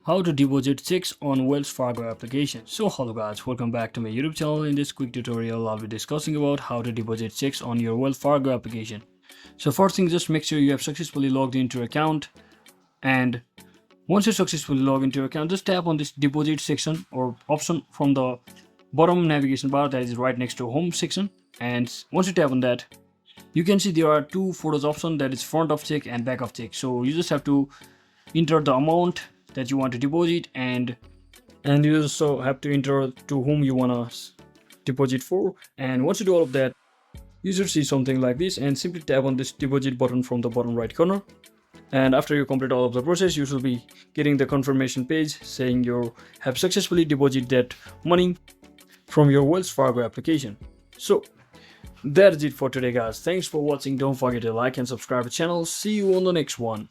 How to deposit checks on Wells Fargo application. So hello guys, welcome back to my YouTube channel. In this quick tutorial I'll be discussing about how to deposit checks on your Wells Fargo application. So first thing, just make sure you have successfully logged into your account, and once you successfully log into your account, just tap on this deposit section or option from the bottom navigation bar that is right next to home section. And once you tap on that, you can see there are two photos option, that is front of check and back of check. So you just have to enter the amount that you want to deposit, and you also have to enter to whom you want to deposit for. And once you do all of that, you should see something like this, and simply tap on this deposit button from the bottom right corner. And after you complete all of the process, you should be getting the confirmation page saying you have successfully deposited that money from your Wells Fargo application. So that's it for today guys. Thanks for watching. Don't forget to like and subscribe to the channel. See you on the next one.